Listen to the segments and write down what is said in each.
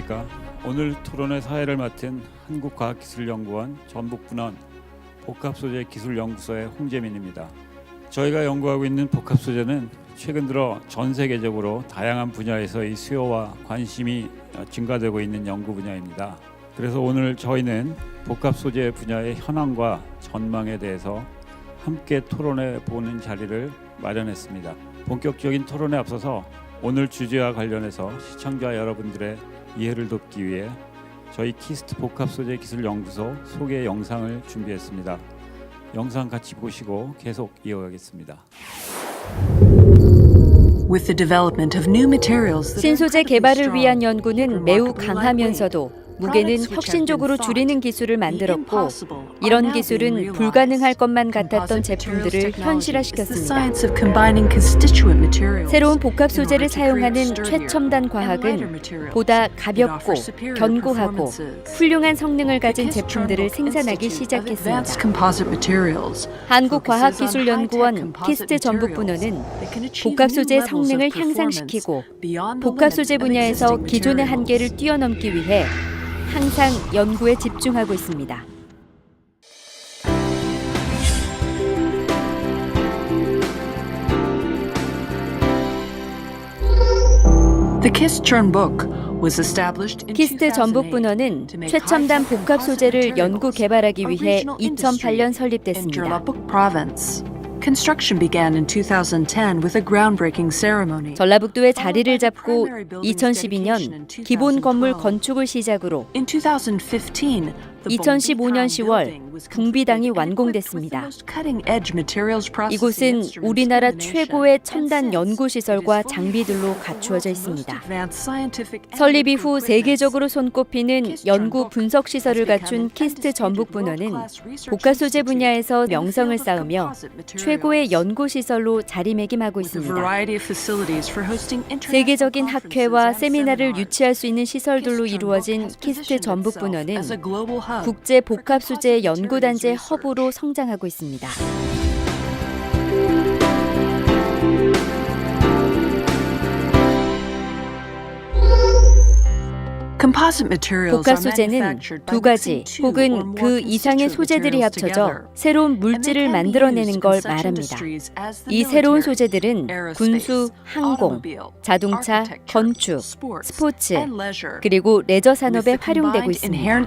안녕하십니까. 오늘 토론의 사회를 맡은 한국과학기술연구원 전북분원 복합소재기술연구소의 홍재민입니다. 저희가 연구하고 있는 복합소재는 최근 들어 전 세계적으로 다양한 분야에서의 수요와 관심이 증가되고 있는 연구 분야입니다. 그래서 오늘 저희는 복합소재 분야의 현황과 전망에 대해서 함께 토론해 보는 자리를 마련했습니다. 본격적인 토론에 앞서서 오늘 주제와 관련해서 시청자 여러분들의 이해를 돕기 위해 저희 키스트 복합소재기술연구소 소개 영상을 준비했습니다. 영상 같이 보시고 계속 이어가겠습니다. 신소재 개발을 위한 연구는 매우 강하면서도 무게는 혁신적으로 줄이는 기술을 만들었고, 이런 기술은 불가능할 것만 같았던 제품들을 현실화시켰습니다. 새로운 복합 소재를 사용하는 최첨단 과학은 보다 가볍고 견고하고 훌륭한 성능을 가진 제품들을 생산하기 시작했습니다. 한국과학기술연구원 키스트 전북분원은 복합 소재 성능을 향상시키고 복합 소재 분야에서 기존의 한계를 뛰어넘기 위해 항상 연구에 집중하고 있습니다. 키스트 전북분원은 최첨단 복합 소재를 연구 개발하기 위해 2008년 설립됐습니다. Construction began in 2010 with a groundbreaking ceremony. 전라북도에 자리를 잡고 2012년 기본 건물 건축을 시작으로 2015년 10월 궁비당이 완공됐습니다. 이곳은 우리나라 최고의 첨단 연구시설과 장비들로 갖추어져 있습니다. 설립 이후 세계적으로 손꼽히는 연구 분석 시설을 갖춘 키스트 전북분원은 복합소재 분야에서 명성을 쌓으며 최고의 연구시설로 자리매김하고 있습니다. 세계적인 학회와 세미나를 유치할 수 있는 시설들로 이루어진 키스트 전북분원은 국제 복합소재 연구단지의 허브로 성장하고 있습니다. 복합 소재는 두 가지 혹은 그 이상의 소재들이 합쳐져 새로운 물질을 만들어내는 걸 말합니다. 이 새로운 소재들은 군수, 항공, 자동차, 건축, 스포츠, 그리고 레저 산업에 활용되고 있습니다.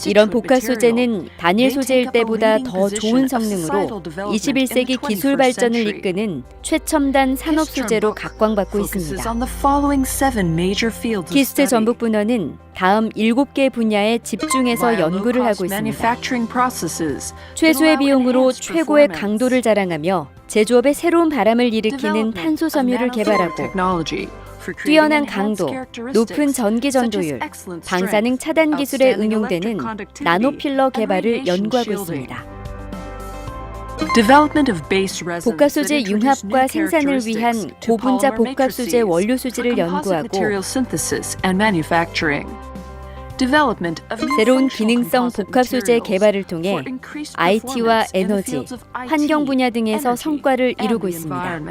이런 복합 소재는 단일 소재일 때보다 더 좋은 성능으로 21세기 기술 발전을 이끄는 최첨단 산업 소재로 각광받고 있습니다. 키스트 전북분원은 다음 7개 분야에 집중해서 연구를 하고 있습니다. 최소의 비용으로 최고의 강도를 자랑하며 제조업에 새로운 바람을 일으키는 탄소 섬유를 개발하고 뛰어난 강도, 높은 전기 전도율, 방사능 차단 기술에 응용되는 나노필러 개발을 연구하고 있습니다. 복합 소재 융합과 생산을 위한 고분자 복합 소재 원료 수지를 연구하고 새로운 기능성 복합 소재 개발을 통해 IT와 에너지, 환경 분야 등에서 성과를 이루고 있습니다.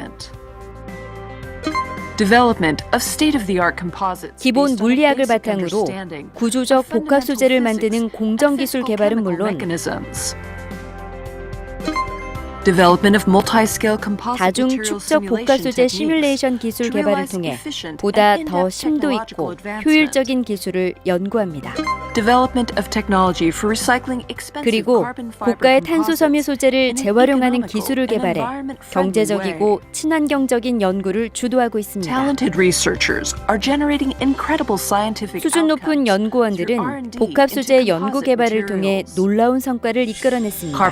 기본 물리학을 바탕으로 구조적 복합 소재를 만드는 공정 기술 개발은 물론 다중 축적 복합 소재 시뮬레이션 기술 개발을 통해 보다 더 심도 있고 효율적인 기술을 연구합니다. 그리고 고가의 탄소 섬유 소재를 재활용하는 기술을 개발해 경제적이고 친환경적인 연구를 주도하고 있습니다. 수준 높은 연구원들은 복합 소재 연구 개발을 통해 놀라운 성과를 이끌어냈습니다.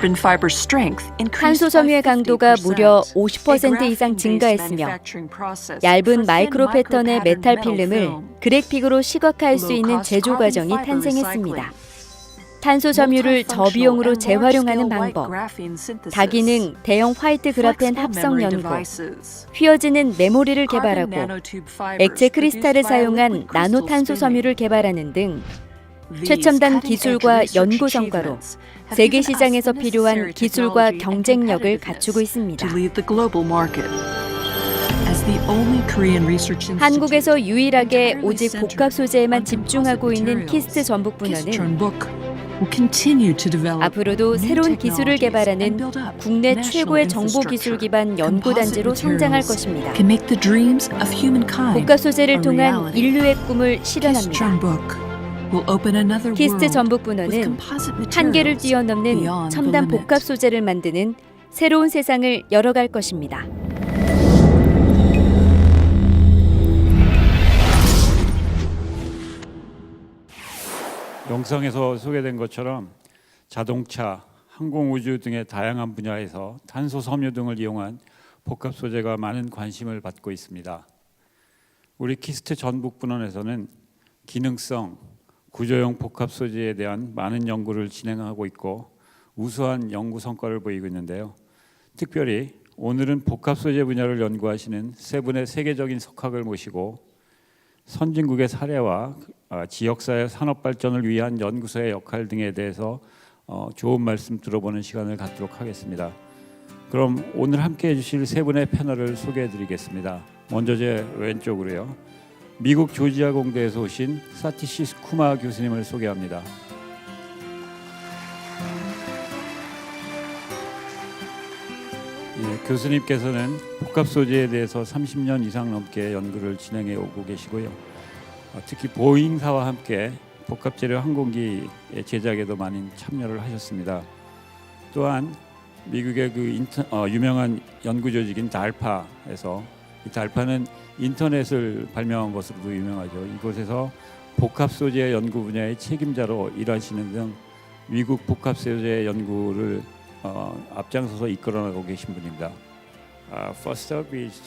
탄소 섬유의 강도가 무려 50% 이상 증가했으며 얇은 마이크로 패턴의 메탈 필름을 그래픽으로 시각화할 수 있는 제조 과정이 탄생했습니다. 탄소 섬유를 저비용으로 재활용하는 방법, 다기능 대형 화이트 그라펜 합성 연구, 휘어지는 메모리를 개발하고 액체 크리스탈을 사용한 나노 탄소 섬유를 개발하는 등 최첨단 기술과 연구 성과로 세계 시장에서 필요한 기술과 경쟁력을 갖추고 있습니다. the only Korean research institute 한국에서 유일하게 entirely 오직 centered 복합 소재에만 on 집중하고 composite 있는 materials. 키스트 전북분원은 Kistchunbuk will continue to develop 앞으로도 new 새로운 기술을 technologies 개발하는 and build up 국내 national 최고의 정보기술 infrastructure. 기반 연구단지로 Composite 성장할 materials 것입니다. can make the dreams of humankind 복합 소재를 a 통한 reality. 인류의 꿈을 실현합니다. Kistchunbuk will open another 키스트 world with 전북분원은 composite 한계를 materials 뛰어넘는 beyond the 첨단 limit. 복합 소재를 만드는 새로운 세상을 열어갈 것입니다. 영상에서 소개된 것처럼 자동차, 항공우주 등의 다양한 분야에서 탄소 섬유 등을 이용한 복합 소재가 많은 관심을 받고 있습니다. 우리 키스트 전북분원에서는 기능성, 구조형 복합 소재에 대한 많은 연구를 진행하고 있고 우수한 연구 성과를 보이고 있는데요. 특별히 오늘은 복합 소재 분야를 연구하시는 세 분의 세계적인 석학을 모시고 선진국의 사례와 지역사회 산업 발전을 위한 연구소의 역할 등에 대해서 좋은 말씀 들어보는 시간을 갖도록 하겠습니다. 그럼 오늘 함께해 주실 세 분의 패널을 소개해 드리겠습니다. 먼저 제 왼쪽으로요. 미국 조지아 공대에서 오신 사티시 쿠마 교수님을 소개합니다. 교수님께서는 복합 소재에 대해서 30년 이상 넘게 연구를 진행해 오고 계시고요. 특히 보잉사와 함께 복합 재료 항공기 제작에도 많이 참여를 하셨습니다. 또한 미국의 유명한 연구 조직인 달파에서 이 달파는 인터넷을 발명한 것으로도 유명하죠. 이곳에서 복합 소재 연구 분야의 책임자로 일하시는 등 미국 복합 소재 연구를 앞장서서 이끌어나가고 계신 분입니다. First up is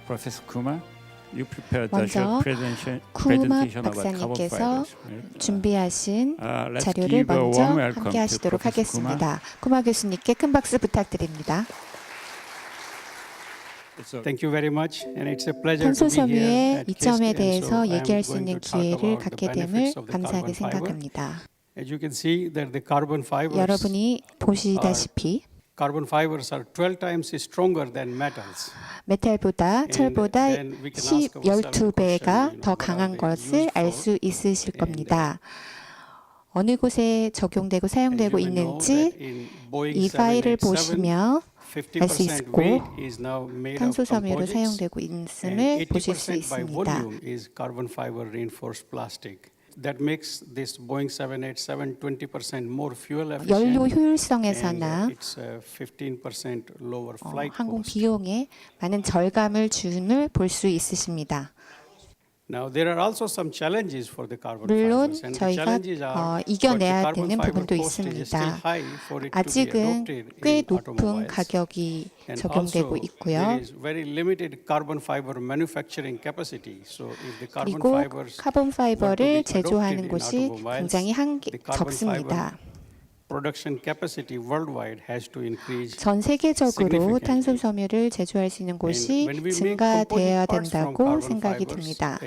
Professor Kuma. You prepared 먼저 쿠마 박사님께서 준비하신 자료를 먼저 함께 하시도록 하겠습니다. 쿠마 교수님께 큰 박수 부탁드립니다. Thank you very much, and it's a pleasure 탄소 to be here 섬유의 at 이점에 KIST, and so 대해서 I'm 얘기할 수 going 있는 to talk 기회를 about 갖게 the 됨을 benefits of the 감사하게 carbon fiber. 생각합니다. As you can see, that the carbon fibers, 여러분이 보시다시피 carbon fibers are 12 times stronger than metals. 메탈보다 철보다 then we can ask ourselves the 12배가 question, 더 what are 강한 they 것을 used 알 for? 수 있으실 And, 겁니다. 어느 곳에 적용되고 As you 사용되고 may know, 있는지 that in Boeing 이 파일을 787, 보시면 알 수 50% 있고 weight is now made of 탄소 섬유로 composites, 사용되고 and 있음을 보실 수 80% by 있습니다. volume is carbon fiber reinforced plastic. That makes this Boeing 787 20% more fuel efficient. 연료 and 효율성에서나 it's 15% lower flight 항공 cost. 비용에 많은 절감을 줌을 볼 수 있으십니다. Now there are also some challenges for the carbon 물론 fibers, and the 저희가 challenges are 이겨내야 but the carbon 되는 fiber 부분도 cost is still 있습니다. high for it to be 아직은 adopted 꽤 in 높은 automobiles. 가격이 And 적용되고 also, 있고요. there is very limited carbon fiber manufacturing capacity. So if the carbon 그리고 fibers 카본 파이버를 were to be 제조하는 adopted in 곳이 automobiles, 굉장히 the carbon 적습니다. production capacity worldwide has to increase. 전 세계적으로 significantly. 탄소 섬유를 제조할 수 있는 And 곳이 when we make 증가되어야 composite parts from 된다고 carbon 생각이 fibers, 듭니다.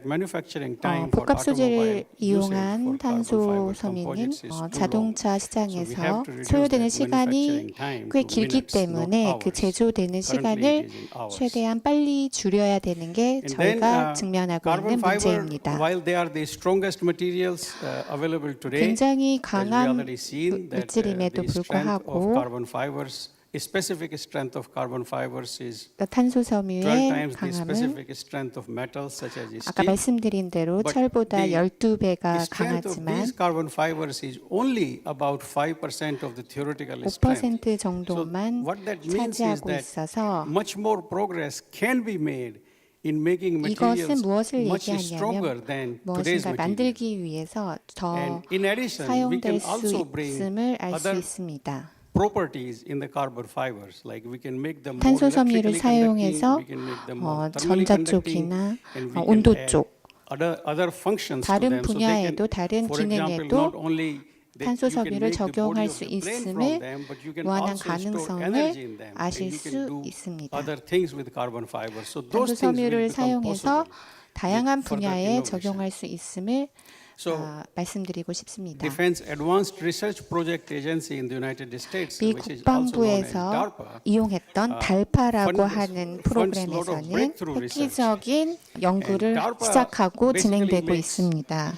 manufacturing time for 복합 소재를 automobile usage 이용한 for carbon 탄소 fiber 섬유는 composites is too long. 자동차 So we 시장에서 have to reduce 소요되는 that 시간이 manufacturing time 꽤 to 길기 minutes, not 때문에 그 hours. 제조되는 Currently 시간을 it is in hours. 최대한 빨리 줄여야 되는 게 And then, 저희가 직면하고 carbon 있는 fiber, 문제입니다. while they are the strongest materials available today, 굉장히 as we 강한 already seen that 물질임에도 the strength of 불구하고 carbon fibers, specific strength of carbon fibers is 탄소 12 섬유의 times the 강함은 specific strength of metals such as 아까 steel. 말씀드린 대로 But 철보다 the 12배가 strength of 강하지만 these carbon fibers is only about 5% of the theoretical strength. 5% 정도만 what that means is 차지하고 that 있어서 much more progress can be made in making 이것은 materials 무엇을 much stronger 얘기하냐면 than today's 무엇인가 material. 만들기 위해서 더 And in addition, we can 사용될 수 also bring 있음을 알 수 other 있습니다. properties in the carbon fibers, like we can make them more 탄소 섬유를 electrically conducting, 사용해서 we can make them more thermally 전자 conducting, 쪽이나 and we can 온도 add 쪽 other functions to 다른 them. So they can, 분야에도 다른 for example, 기능에도 not only that 탄소 you can 섬유를 make the body 적용할 of 수 the plane from 있음을 them, but you can 무한한 also store 가능성을 energy in them, and 아실 you 수 can do 있습니다. other things with carbon fibers. So 탄소 those things will 섬유를 become 사용해서 possible. 다양한 with further 분야에 innovation. 적용할 수 있음을 말씀드리고 싶습니다. Defense Advanced Research Project Agency in the United States, 미 which is also known as 국방부에서 DARPA, 이용했던 달파라고 funds 하는 lot of 프로그램에서는 breakthrough research. 획기적인 연구를 And DARPA 시작하고 basically 진행되고 makes 있습니다.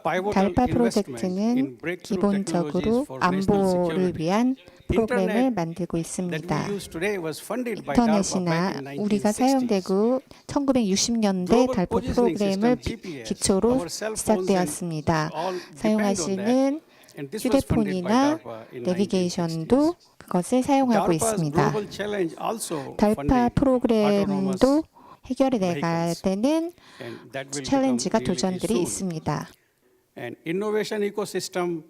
pivotal 달파 investment in 프로젝트는 breakthrough 기본적으로 technologies for national 안보를 security. 위한 프로그램을 Internet 만들고 that 있습니다. we use today was funded by DARPA 인터넷이나 back in 우리가 1960s. 사용되고 1960년대 Global 달파 positioning 프로그램을 system, GPS, 기초로 our cell phones 시작되었습니다. all depend on that. 사용하시는 And this was funded by 휴대폰이나 DARPA in 내비게이션도 1960s. 그것을 사용하고 DARPA's 있습니다. global challenge also 달파 funded autonomous 프로그램도 해결해 나가야 vehicles. 되는 and that will 챌린지가 become reality 도전들이 soon. 있습니다. And innovation ecosystem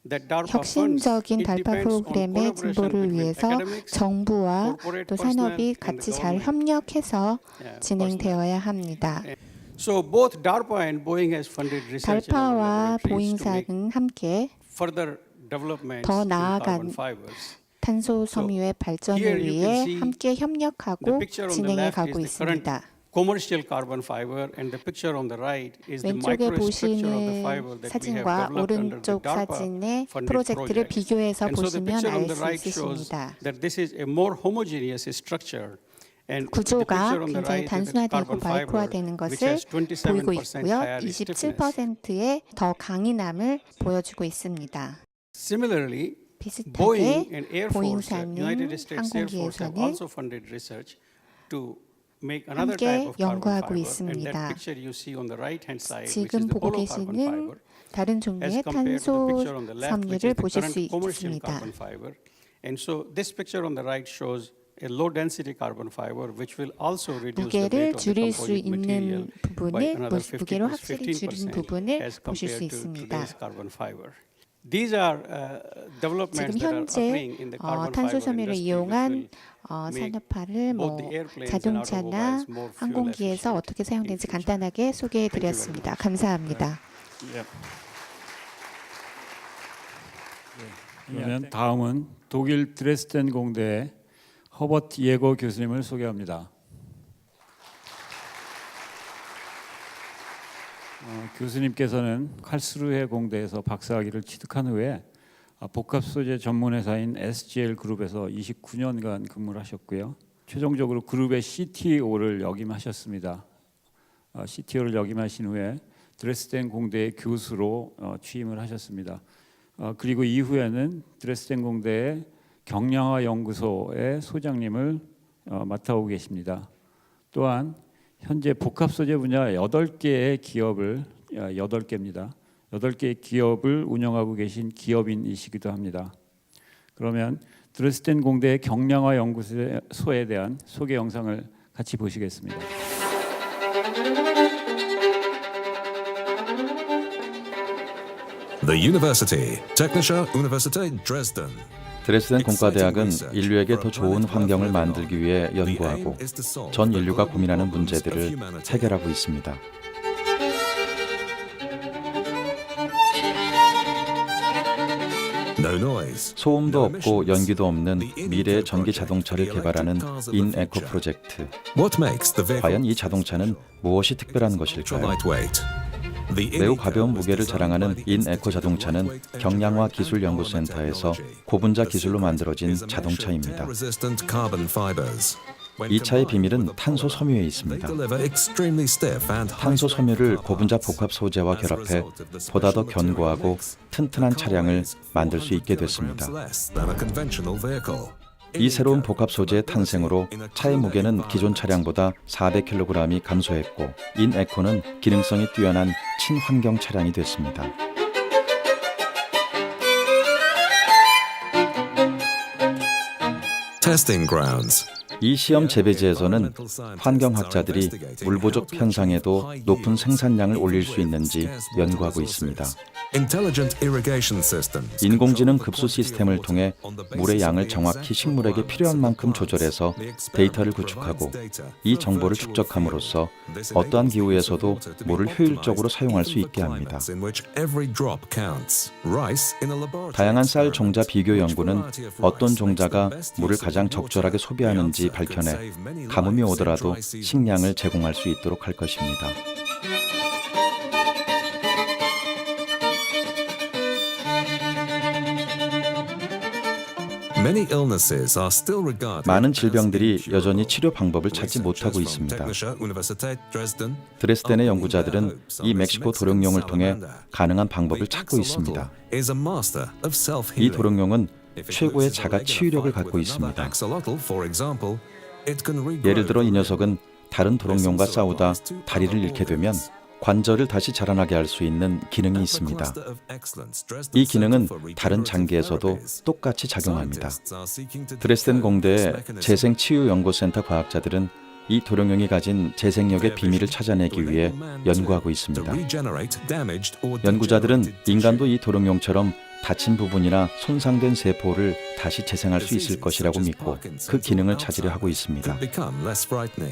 that DARPA funds, 혁신적인 it 달파 depends on 프로그램의 collaboration 진보를 between 위해서 academics, 정부와 corporate 또 personnel 산업이 and 같이 the 잘 government. 협력해서 Yeah, 진행되어야 합니다. So both DARPA and Boeing has funded research in our 달파와 laboratories to make 보잉사는 함께 further developments 더 in 나아간 carbon fibers. 탄소 섬유의 발전을 here you can 위해 see 함께 The 협력하고 picture on the 진행해 left is 가고 the current 있습니다. commercial carbon fiber, and the picture on the right is the 왼쪽에 microstructure of the fiber 보시는 that we have 사진과 developed under the 오른쪽 DARPA 사진의 funded 프로젝트를 project. 비교해서 And so the 보시면 picture on 알 the 수 right shows 있으십니다. that this is a more homogeneous structure. And the 구조가 picture on the 굉장히 right is the 단순화되고 carbon fiber, 마이크화되는 which 것을 has 보이고 27% 있고요. higher stiffness. 27%의 더 강인함을 보여주고 있습니다. Similarly, 비슷하게 Boeing and Air Force, 보잉사는 United States Air Force have 항공기에서는 also funded research to make another 함께 type of carbon 연구하고 fiber. And 있습니다. that picture you see on the right-hand side, which is 지금 the 보고 holocarbon 계시는 fiber, 다른 as 종류의 compared to the 탄소 picture on the left, which 섬유를 is the 보실 수 current commercial 있습니다. carbon fiber. And so this picture on the right shows a low-density carbon fiber, which will also reduce the 무게를 weight of the 줄일 수 composite material 있는 by 부분을 another 무게를 확실히 줄인 15% 부분을 as 보실 수 compared to 있습니다. today's carbon fiber. These are developments 지금 that are 현재 occurring in the carbon 탄소 fiber 섬유를 industry, which 이용한 will make 산업화를 both the airplanes and 자동차나 automobiles more fuel 항공기에서 efficient 어떻게 사용되는지 in future. 간단하게 소개해 드렸습니다. 감사합니다. 그러면 다음은 독일 드레스덴 공대의 허버트 예거 교수님을 소개합니다. 교수님께서는 칼스루헤 공대에서 박사학위를 취득한 후에 복합 소재 전문 회사인 SGL 그룹에서 29년간 근무를 하셨고요. 최종적으로 그룹의 CTO를 역임하셨습니다. CTO를 역임하신 후에 드레스덴 공대의 교수로 취임을 하셨습니다. 그리고 이후에는 드레스덴 공대의 경량화 연구소의 소장님을 맡아오고 계십니다. 또한 현재 복합 소재 분야 8개의 기업을 8개입니다. 8개의 기업을 운영하고 계신 기업인이시기도 합니다. 그러면 드레스덴 공대의 경량화 연구소에 대한 소개 영상을 같이 보시겠습니다. The University, Technische Universität Dresden. 드레스덴 공과대학은 인류에게 더 좋은 환경을 만들기 위해 연구하고 전 인류가 고민하는 문제들을 해결하고 있습니다. 소음도 없고 연기도 없는 미래의 전기 자동차를 개발하는 인에코 프로젝트. 과연 이 자동차는 무엇이 특별한 것일까요? 매우 가벼운 무게를 자랑하는 인에코 자동차는 경량화 기술연구센터에서 고분자 기술로 만들어진 자동차입니다. 이 차의 비밀은 탄소 섬유에 있습니다. 탄소 섬유를 고분자 복합 소재와 결합해 보다 더 견고하고 튼튼한 차량을 만들 수 있게 됐습니다. 이 새로운 복합 소재의 탄생으로 차의 무게는 기존 차량보다 400kg이 감소했고 인에코는 기능성이 뛰어난 친환경 차량이 됐습니다. 이 시험 재배지에서는 환경학자들이 물 부족 현상에도 높은 생산량을 올릴 수 있는지 연구하고 있습니다. 인공지능 급수 시스템을 통해 물의 양을 정확히 식물에게 필요한 만큼 조절해서 데이터를 구축하고 이 정보를 축적함으로써 어떠한 기후에서도 물을 효율적으로 사용할 수 있게 합니다. 다양한 쌀 종자 비교 연구는 어떤 종자가 물을 가장 적절하게 소비하는지 밝혀내 가뭄이 오더라도 식량을 제공할 수 있도록 할 것입니다. Many illnesses are still regarded 많은 as 질병들이 incurable. 여전히 치료 방법을 찾지 못하고 Researchers from 있습니다. Technische Universität Dresden 드레스덴의 are 연구자들은 believing 이 that 멕시코 Mexican 도룡뇽을 통해 salamander, 가능한 방법을 the 찾고 있습니다. axolotl, is a master of 이 self-healing. 도룡뇽은 If it 최고의 loses a 자가 leg in a 치유력을 fight 갖고 with another 있습니다. axolotl, for example, it can regrow 예를 들어 이 the limb. 녀석은 다른 도룡뇽과 싸우다 다리를 잃게 되면 관절을 다시 자라나게 할 수 있는 기능이 있습니다. 이 기능은 다른 장기에서도 똑같이 작용합니다. 드레스덴 공대의 재생치유연구센터 과학자들은 이 도룡뇽이 가진 재생력의 비밀을 찾아내기 위해 연구하고 있습니다. 연구자들은 인간도 이 도룡뇽처럼 다친 부분이나 손상된 세포를 다시 재생할 수 있을 것이라고 믿고 그 기능을 찾으려 하고 있습니다.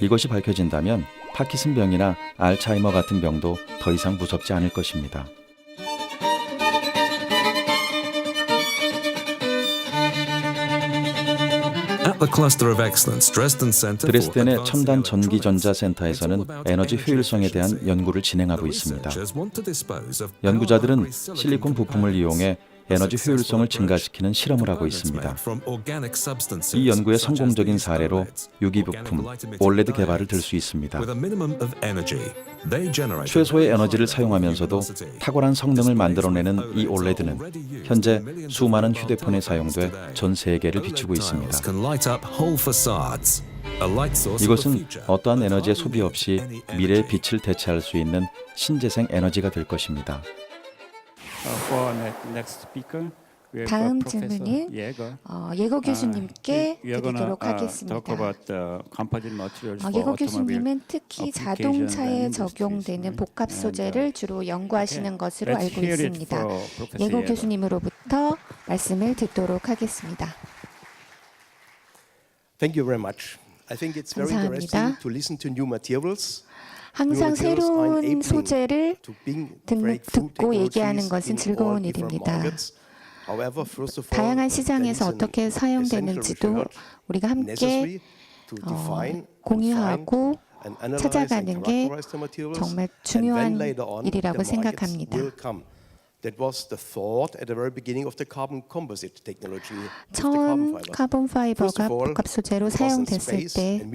이것이 밝혀진다면 파킨슨병이나 알츠하이머 같은 병도 더 이상 무섭지 않을 것입니다. 드레스덴의 첨단 전기전자센터에서는 에너지 효율성에 대한 연구를 진행하고 있습니다. 연구자들은 실리콘 부품을 이용해 에너지 효율성을 증가시키는 실험을 하고 있습니다. 이 연구의 성공적인 사례로 유기부품 올레드 개발을 들 수 있습니다. 최소의 에너지를 사용하면서도 탁월한 성능을 만들어내는 이 올레드는 현재 수많은 휴대폰에 사용돼 전 세계를 비추고 있습니다. 이것은 어떠한 에너지의 소비 없이 미래의 빛을 대체할 수 있는 신재생 에너지가 될 것입니다. 다음 질문은 예거 교수님께 드리도록 하겠습니다. 예거 교수님은 특히 자동차에 적용되는 복합 소재를 주로 연구하시는 것으로 알고 있습니다. 예거 교수님으로부터 말씀을 듣도록 하겠습니다. Thank you very much. I think it's very interesting to listen to new materials. 항상 새로운 소재를 듣고 얘기하는 것은 즐거운 일입니다. 다양한 시장에서 어떻게 사용되는지도 우리가 함께 공유하고 찾아가는 게 정말 중요한 일이라고 생각합니다. 처음 카본 파이버가 복합 소재로 사용됐을 때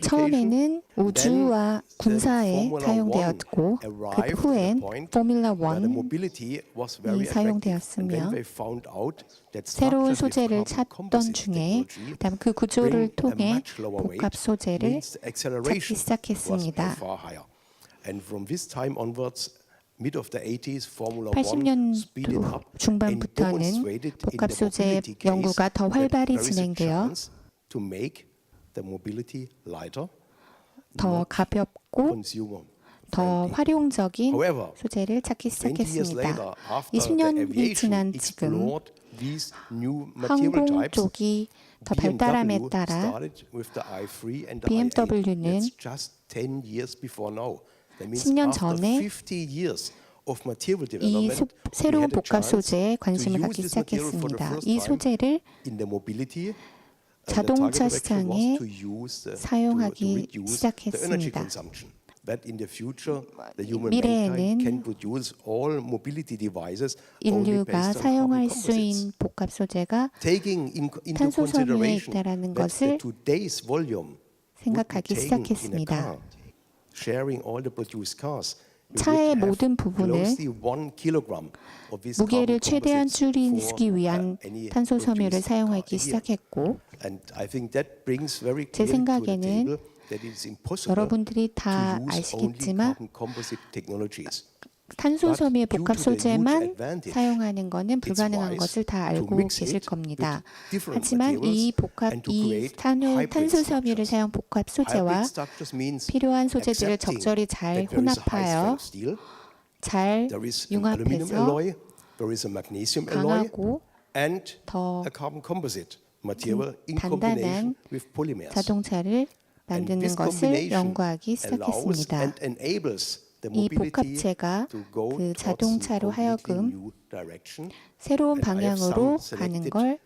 처음에는 우주와 군사에 사용되었고 그 후엔 포뮬라 1이 사용되었으며 새로운 소재를 찾던 중에 그다음 그 구조를 통해 복합 소재를 찾기 시작했습니다. 80년도 중반부터는 복합 소재 연구가 더 활발히 진행되어 더 가볍고 더 활용적인 소재를 찾기 시작했습니다. 20년이 지난 지금 항공 쪽이 더 발달함에 따라 BMW는 10년 전에 이 새로운 복합 소재에 관심을 갖기 시작했습니다. 이 소재를 자동차 시장에 사용하기 시작했습니다. 미래에는 인류가 사용할 수 있는 복합 소재가 탄소 섬유에 있다는 것을 생각하기 시작했습니다. 차의 모든 부분을 무게를 최대한 줄이기 위한 탄소 섬유를 사용하기 시작했고 제 생각에는 여러분들이 다 아시겠지만 탄소 섬유의 복합 소재만 사용하는 것은 불가능한 것을 다 알고 계실 겁니다. 하지만 이 탄소 섬유를 사용 복합 소재와 필요한 소재들을 적절히 잘 혼합하여 잘 융합해서 강하고 더 단단한 자동차를 만드는 것을 연구하기 시작했습니다. 이 복합체가 그 자동차로 하여금 새로운 방향으로 가는 걸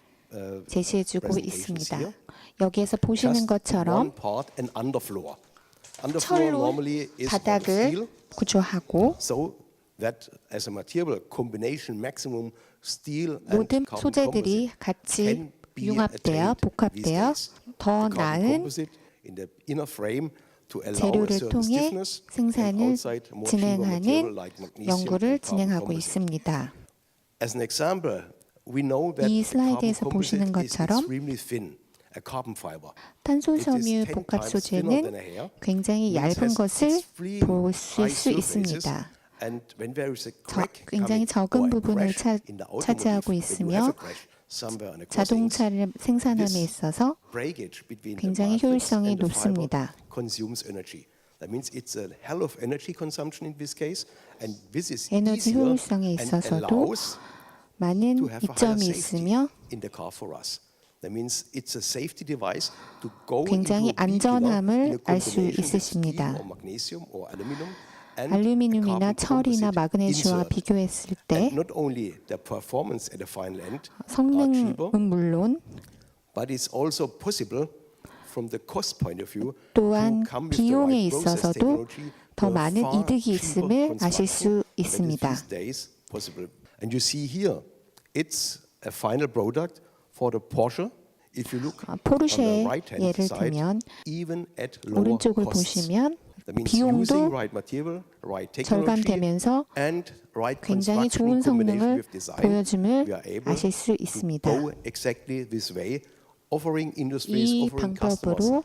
제시해주고 있습니다. 여기에서 보시는 것처럼 철로 바닥을 구조하고 모든 소재들이 같이 융합되어 복합되어 더 나은 재료를 통해 생산을 진행하는 연구를 진행하고 있습니다. 이 슬라이드에서 보시는 것처럼 탄소섬유 복합 소재는 굉장히 얇은 것을 보실 수 있습니다. 굉장히 적은 부분을 차지하고 있으며 자동차를 생산함에 있어서 굉장히 효율성이 높습니다. 에너지 효율성에 있어서도 많은 이점이 있으며 굉장히 안전함을 알 수 있으십니다. 알루미늄이나 철이나 마그네슘과 비교했을 때 성능은 물론 또한 비용에 있어서도 더 많은 이득이 있음을 아실 수 있습니다. 포르쉐의 예를 들면 오른쪽을 보시면 비용도 절감되면서 굉장히 좋은 성능을 보여줌을 아실 수 있습니다. 이 방법으로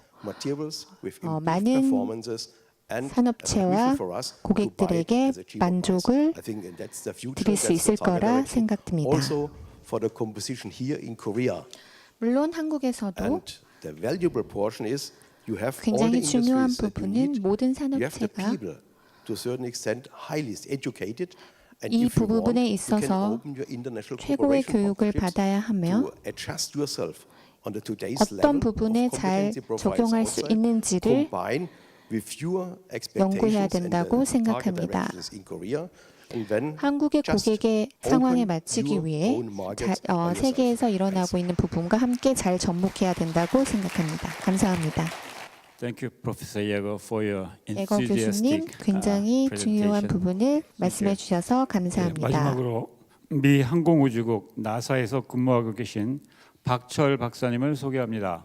많은 산업체와 고객들에게 만족을 드릴 수 있을 거라 생각됩니다. 물론 한국에서도 굉장히 중요한 부분은 모든 산업체가 이 부분에 있어서 최고의 교육을 받아야 하며 어떤 부분에 잘 적용할 수 있는지를 연구해야 된다고 생각합니다. 한국의 고객의 상황에 맞추기 위해 세계에서 일어나고 있는 부분과 함께 잘 접목해야 된다고 생각합니다. 감사합니다. Thank you, Professor Yeager, for your 예거 교수님, enthusiastic 굉장히 중요한 presentation. 부분을 말씀해 주셔서 감사합니다. 마지막으로 미 항공우주국 나사에서 근무하고 계신 박철 박사님을 소개합니다.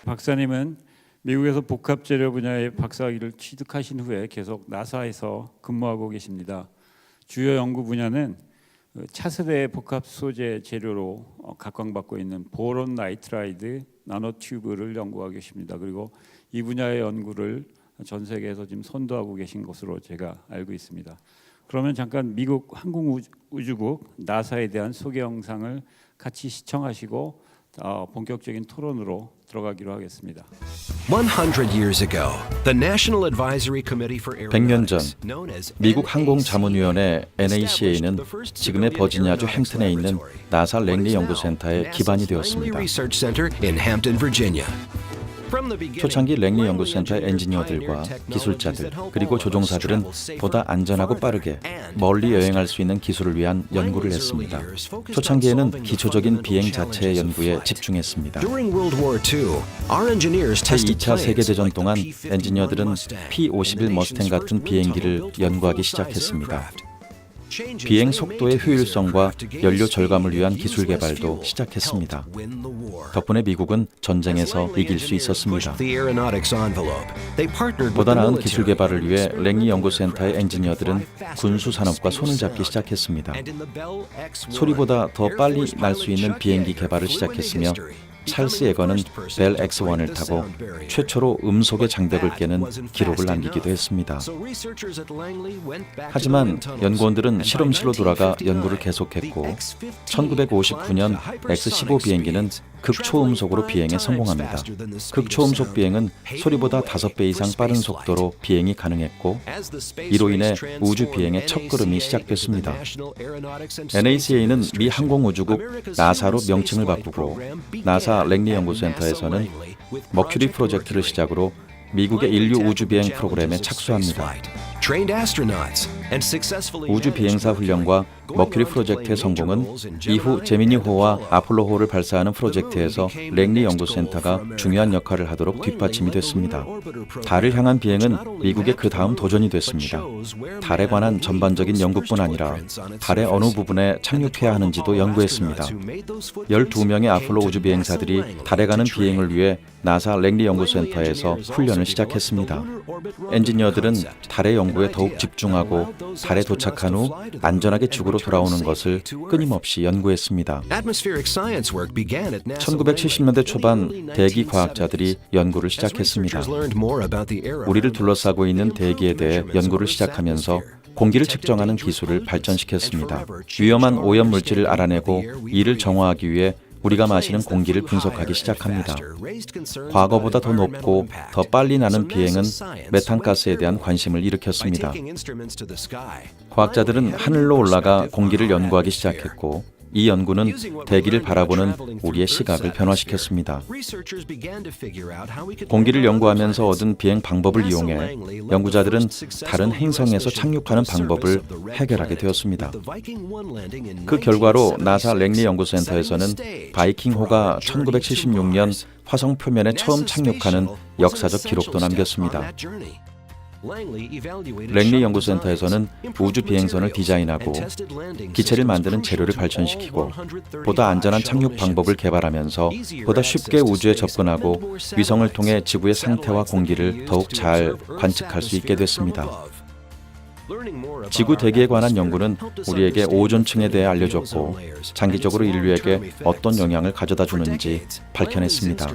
박사님은 미국에서 복합재료 분야의 박사학위를 취득하신 후에 계속 나사에서 근무하고 계십니다. 주요 연구 분야는 차세대 복합 소재 재료로 각광받고 있는 보론 나이트라이드 나노튜브를 연구하고 계십니다. 그리고 이 분야의 연구를 전 세계에서 지금 선도하고 계신 것으로 제가 알고 있습니다. 그러면 잠깐 미국 항공우주국 나사에 대한 소개 영상을 같이 시청하시고 본격적인 토론으로 들어가기로 하겠습니다. 100년 전 미국 항공자문위원회 NACA는 지금의 버지니아주 햄튼에 있는 나사 랭리 연구센터의 기반이 되었습니다. 초창기 랭리 연구센터의 엔지니어들과 기술자들 그리고 조종사들은 보다 안전하고 빠르게 멀리 여행할 수 있는 기술을 위한 연구를 했습니다. 초창기에는 기초적인 비행 자체의 연구에 집중했습니다. 제2차 세계대전 동안 엔지니어들은 P-51 머스탱 같은 비행기를 연구하기 시작했습니다. 비행 속도의 효율성과 연료 절감을 위한 기술 개발도 시작했습니다. 덕분에 미국은 전쟁에서 이길 수 있었습니다. 보다 나은 기술 개발을 위해 랭리 연구센터의 엔지니어들은 군수 산업과 손을 잡기 시작했습니다. 소리보다 더 빨리 날 수 있는 비행기 개발을 시작했으며 찰스 예거는 벨 X-1을 타고 최초로 음속의 장벽을 깨는 기록을 남기기도 했습니다. 하지만 연구원들은 실험실로 돌아가 연구를 계속했고 1959년 X-15 비행기는 극초음속으로 비행에 성공합니다. 극초음속 비행은 소리보다 5배 이상 빠른 속도로 비행이 가능했고 이로 인해 우주 비행의 첫걸음이 시작됐습니다. NACA는 미 항공우주국 나사로 명칭을 바꾸고 나사 랭리 연구센터에서는 머큐리 프로젝트를 시작으로 미국의 인류 우주 비행 프로그램에 착수합니다. trained astronauts, and successfully 우주 비행사 훈련과 머큐리 프로젝트의 성공은 이후 제미니호와 아폴로호를 발사하는 프로젝트에서 랭리 연구센터가 중요한 역할을 하도록 뒷받침이 됐습니다. 달을 향한 비행은 미국의 그 다음 도전이 됐습니다. 달에 관한 전반적인 연구뿐 아니라 달의 어느 부분에 착륙해야 하는지도 연구했습니다. 12명의 아폴로 우주 비행사들이 달에 가는 비행을 위해 나사 랭리 연구센터에서 훈련을 시작했습니다. 엔지니어들은 달의 연구에 더욱 집중하고 달에 도착한 후 안전하게 지구로 돌아오는 것을 끊임없이 연구했습니다. 1970년대 초반 대기 과학자들이 연구를 시작했습니다. 우리를 둘러싸고 있는 대기에 대해 연구를 시작하면서 공기를 측정하는 기술을 발전시켰습니다. 위험한 오염 물질을 알아내고 이를 정화하기 위해 우리가 마시는 공기를 분석하기 시작합니다. 과거보다 더 높고 더 빨리 나는 비행은 메탄가스에 대한 관심을 일으켰습니다. 과학자들은 하늘로 올라가 공기를 연구하기 시작했고 이 연구는 대기를 바라보는 우리의 시각을 변화시켰습니다. 공기를 연구하면서 얻은 비행 방법을 이용해 연구자들은 다른 행성에서 착륙하는 방법을 해결하게 되었습니다. 그 결과로 나사 랭리 연구센터에서는 바이킹호가 1976년 화성 표면에 처음 착륙하는 역사적 기록도 남겼습니다. 랭리 연구센터에서는 우주 비행선을 디자인하고 기체를 만드는 재료를 발전시키고 보다 안전한 착륙 방법을 개발하면서 보다 쉽게 우주에 접근하고 위성을 통해 지구의 상태와 공기를 더욱 잘 관측할 수 있게 됐습니다. 지구 대기에 관한 연구는 우리에게 오존층에 대해 알려줬고 장기적으로 인류에게 어떤 영향을 가져다 주는지 밝혀냈습니다.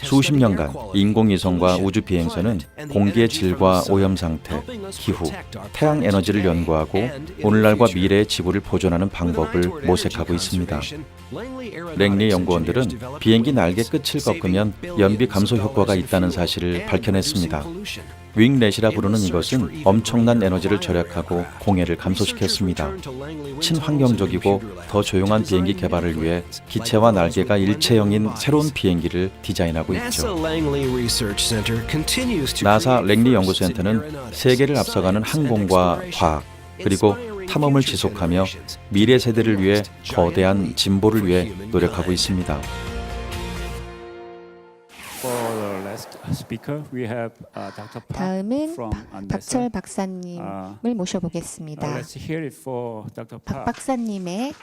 수십 년간 인공위성과 우주 비행선은 공기의 질과 오염 상태, 기후, 태양 에너지를 연구하고 오늘날과 미래의 지구를 보존하는 방법을 모색하고 있습니다. 랭리 연구원들은 비행기 날개 끝을 꺾으면 연비 감소 효과가 있다는 사실을 밝혀냈습니다. 윙렛이라 부르는 이것은 엄청난 에너지를 절약하고 공해를 감소시켰습니다. 친환경적이고 더 조용한 비행기 개발을 위해 기체와 날개가 일체형인 새로운 비행기를 디자인하고 있죠. 나사 랭리 연구센터는 세계를 앞서가는 항공과 과학 그리고 탐험을 지속하며 미래 세대를 위해 거대한 진보를 위해 노력하고 있습니다. 다음은 박철 박사님을 모셔보겠습니다. 박 박사님의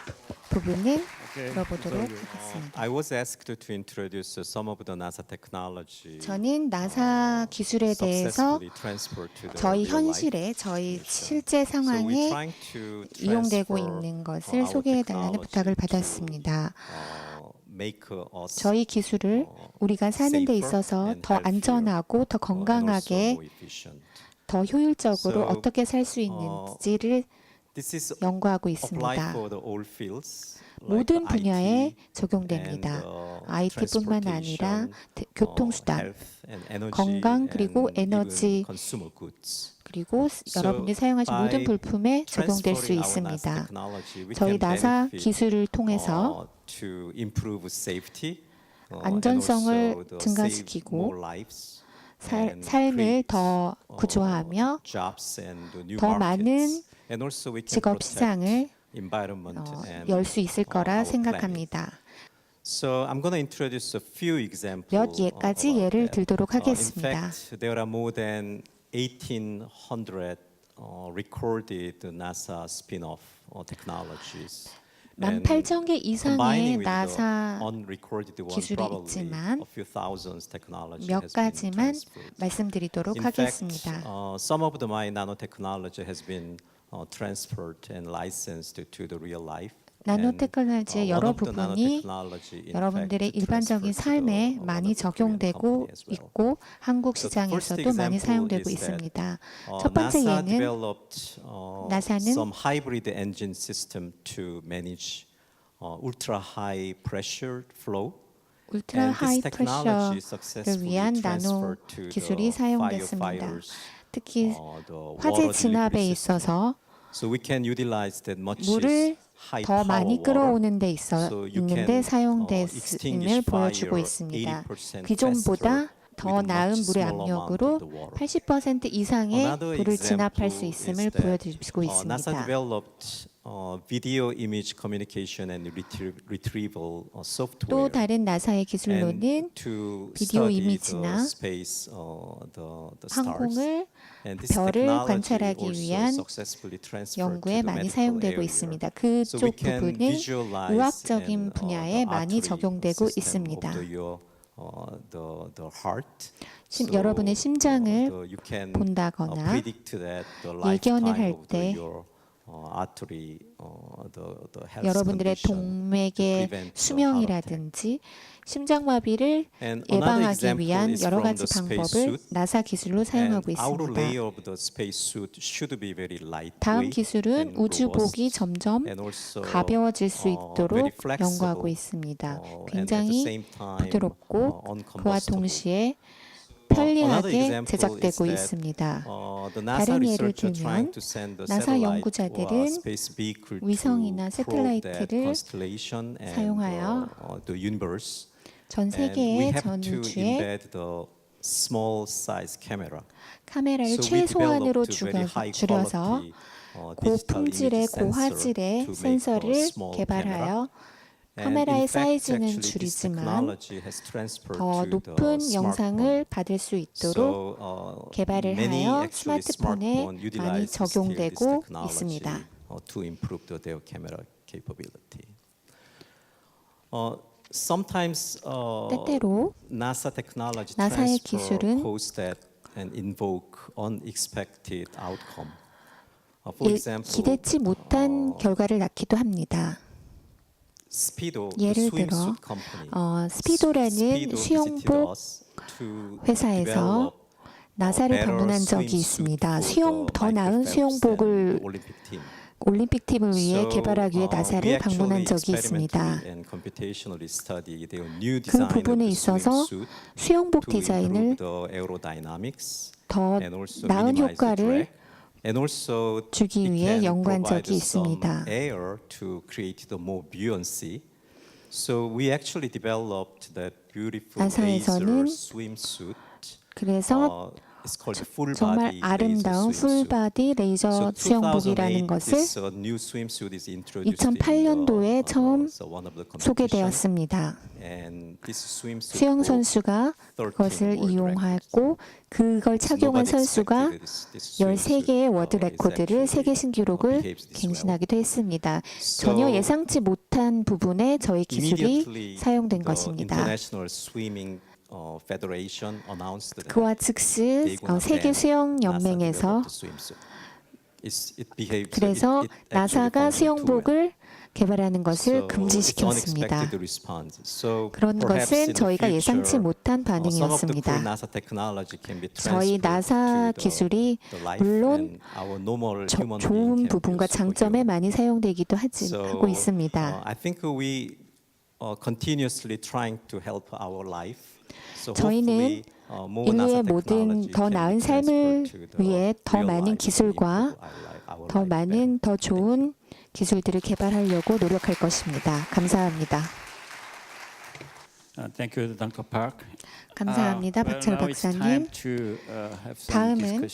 부분을 들어보도록 하겠습니다. 저는 나사 기술에 대해서 저희 현실에, 저희 실제 상황에 이용되고 있는 것을 소개해달라는 부탁을 받았습니다. 저희 기술을 우리가 사는 데 있어서 더 안전하고 더 건강하게 더 효율적으로 어떻게 살 수 있는지를 연구하고 있습니다. 모든 분야에 적용됩니다. IT뿐만 아니라 교통수단, 건강 그리고 에너지 그리고 여러분들이 사용하신 모든 불품에 적용될 수 있습니다. 저희 나사 기술을 통해서 안전성을 증가시키고 삶을 더 구조하며 더 많은 직업 시장을 열 수 있을 거라 생각합니다. 몇 가지 예를 들도록 하겠습니다. 18,000개 이상의 나사 기술이 있지만 몇 가지만 말씀드리도록 하겠습니다. Some of my nanotechnology has been transferred and licensed to the real life. 나노테크놀로지의 여러 부분이 여러분들의 일반적인 삶에 많이 적용되고 있고 한국 시장에서도 많이 사용되고 있습니다. 첫 번째 예는 나사는 some hybrid engine system to manage ultra high pressure flow. 울트라 하이 프레셔를 위한 나노 기술이 사용됐습니다. 특히 화재 진압에 있어서 물을 더 많이 끌어오는 데 있는데 사용됨을 보여주고 있습니다. 기존보다 더 나은 물의 압력으로 80% 이상의 불을 진압할 수 있음을 보여주고 있습니다. NASA developed video image communication and retrieval 또 software. 다른 나사의 기술로는 비디오 이미지나 항공을 별을 관찰하기 위한 연구에 많이 사용되고 있습니다. 그쪽 부분은 의학적인 분야에 많이 적용되고 있습니다. 여러분의 심장을 본다거나 예견을 할 때 여러분들의 동맥의 수명이라든지 심장마비를 예방하기 위한 여러 가지 방법을 나사 기술로 사용하고 있습니다. 다음 기술은 우주복이 점점 가벼워질 수 있도록 연구하고 있습니다. 굉장히 부드럽고 그와 동시에 편리하게 제작되고 있습니다. 다른 예를 들면 나사 연구자들은 위성이나 새틀라이트를 사용하여 전 세계의 전 우주에 카메라를 최소한으로 줄여서 고품질의 고화질의 센서를 개발하여 카메라의 사이즈는 줄이지만 더 높은 영상을 받을 수 있도록 개발을 하여 스마트폰에 많이 적용되고 있습니다. 때때로 나사의 기술은 기대치 못한 결과를 낳기도 합니다. 예를 들어 스피도라는 수영복 회사에서 나사를 방문한 적이 있습니다. 더 나은 수영복을 올림픽 팀을 위해 개발하기 위해 나사를 방문한 적이 있습니다. 그 부분에 있어서 수영복 디자인을 더 나은 효과를 주기 위해 연구한 적이 있습니다. 나사에서는 그래서 정말 아름다운 풀바디 레이저 수영복이라는 것을 2008년도에 처음 소개되었습니다. 수영 선수가 그것을 이용하고 그걸 착용한 선수가 13개의 월드 레코드를 세계 신기록을 갱신하기도 했습니다. 전혀 예상치 못한 부분에 저희 기술이 사용된 것입니다. 그와 즉시 세계 수영 연맹에서 그래서 나사가 수영복을 개발하는 것을 금지시켰습니다. 그런 것은 저희가 예상치 못한 반응이었습니다. 저희 나사 기술이 물론 좋은 부분과 장점에 많이 사용되기도 하고 있습니다. 저희는 인류의 모든 더 나은 삶을 위해 더 많은 기술과 더 많은 더 좋은 기술들을 개발하려고 노력할 것입니다. 감사합니다. Thank you, Dr. Park. 감사합니다, 박철 박사님. 다음은